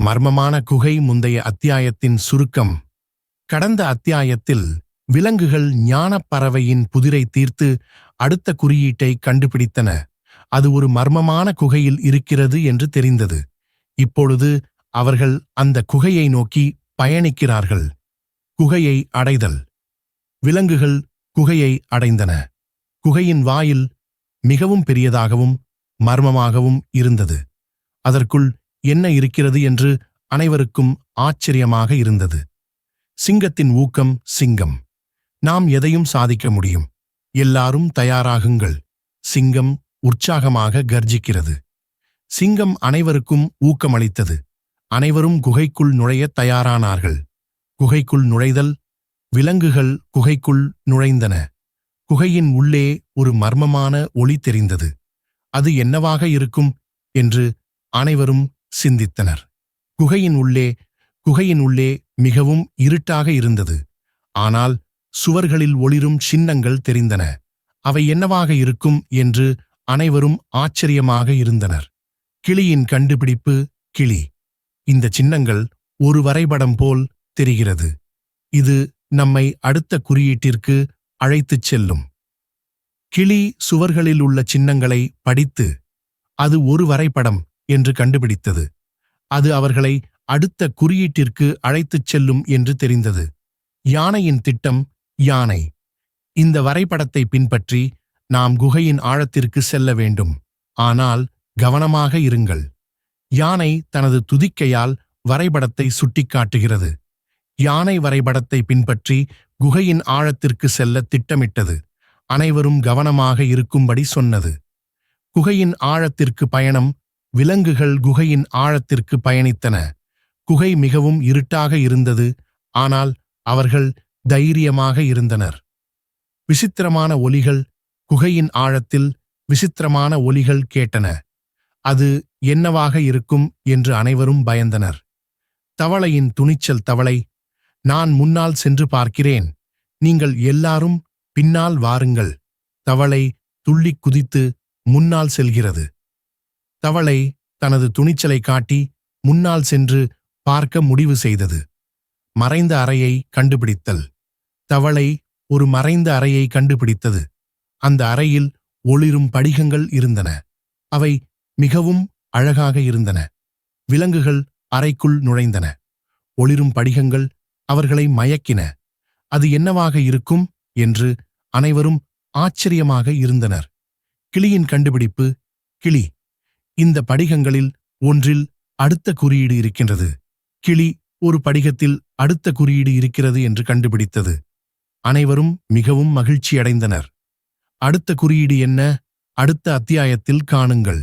மர்மமான குகை முந்தைய அத்தியாயத்தின் சுருக்கம். கடந்த அத்தியாயத்தில் விலங்குகள் ஞானப் பறவையின் புதிரை தீர்த்து அடுத்த குறியீட்டை கண்டுபிடித்தன. அது ஒரு மர்மமான குகையில் இருக்கிறது என்று தெரிந்தது. இப்பொழுது அவர்கள் அந்த குகையை நோக்கி பயணிக்கிறார்கள். குகையை அடைதல். விலங்குகள் குகையை அடைந்தன. குகையின் வாயில் மிகவும் பெரியதாகவும் மர்மமாகவும் இருந்தது. அதற்குள் என்ன இருக்கிறது என்று அனைவருக்கும் ஆச்சரியமாக இருந்தது. சிங்கத்தின் ஊக்கம். சிங்கம்: நாம் எதையும் சாதிக்க முடியும். எல்லாரும் தயாராகுங்கள். சிங்கம் உற்சாகமாக கர்ஜிக்கிறது. சிங்கம் அனைவருக்கும் ஊக்கமளித்தது. அனைவரும் குகைக்குள் நுழைய தயாரானார்கள். குகைக்குள் நுழைதல். விலங்குகள் குகைக்குள் நுழைந்தன. குகையின் உள்ளே ஒரு மர்மமான ஒளி தெரிந்தது. அது என்னவாக இருக்கும் என்று அனைவரும் சிந்தித்தனர். குகையின் உள்ளே மிகவும் இருட்டாக இருந்தது. ஆனால் சுவர்களில் ஒளிரும் சின்னங்கள் தெரிந்தன. அவை என்னவாக இருக்கும் என்று அனைவரும் ஆச்சரியமாக இருந்தனர். கிளியின் கண்டுபிடிப்பு. கிளி: இந்த சின்னங்கள் ஒரு வரைபடம் போல் தெரிகிறது. இது நம்மை அடுத்த குறியீட்டிற்கு அழைத்துச் செல்லும். கிளி சுவர்களில் உள்ள சின்னங்களை படித்து அது ஒரு வரைபடம் என்று கண்டுபிடித்தது. அது அவர்களை அடுத்த குறியீட்டிற்கு அழைத்துச் செல்லும் என்று தெரிந்தது. யானையின் திட்டம். யானை: இந்த வரைபடத்தை பின்பற்றி நாம் குகையின் ஆழத்திற்கு செல்ல வேண்டும். ஆனால் கவனமாக இருங்கள். யானை தனது துதிக்கையால் வரைபடத்தை சுட்டிக்காட்டுகிறது. யானை வரைபடத்தை பின்பற்றி குகையின் ஆழத்திற்கு செல்ல திட்டமிட்டது. அனைவரும் கவனமாக இருக்கும்படி சொன்னது. குகையின் ஆழத்திற்கு பயணம். விலங்குகள் குகையின் ஆழத்திற்கு பயணித்தன. குகை மிகவும் இருட்டாக இருந்தது. ஆனால் அவர்கள் தைரியமாக இருந்தனர். விசித்திரமான ஒலிகள். குகையின் ஆழத்தில் விசித்திரமான ஒலிகள் கேட்டன. அது என்னவாக இருக்கும் என்று அனைவரும் பயந்தனர். தவளையின் துணிச்சல். தவளை: நான் முன்னால் சென்று பார்க்கிறேன். நீங்கள் எல்லாரும் பின்னால் வாருங்கள். தவளை துள்ளிக் குதித்து முன்னால் செல்கிறது. தவளை தனது துணிச்சலை காட்டி முன்னால் சென்று பார்க்க முடிவு செய்தது. மறைந்த அறையை கண்டுபிடித்தல். தவளை ஒரு மறைந்த அறையை கண்டுபிடித்தது. அந்த அறையில் ஒளிரும் படிகங்கள் இருந்தன. அவை மிகவும் அழகாக இருந்தன. விலங்குகள் அறைக்குள் நுழைந்தன. ஒளிரும் படிகங்கள் அவர்களை மயக்கின. அது என்னவாக இருக்கும் என்று அனைவரும் ஆச்சரியமாக இருந்தனர். கிளியின் கண்டுபிடிப்பு. கிளி: இந்த படிகங்களில் ஒன்றில் அடுத்த குறியீடு இருக்கின்றது. கிளி ஒரு படிகத்தில் அடுத்த குறியீடு இருக்கிறது என்று கண்டுபிடித்தது. அனைவரும் மிகவும் மகிழ்ச்சியடைந்தனர். அடுத்த குறியீடு என்ன? அடுத்த அத்தியாயத்தில் காணுங்கள்.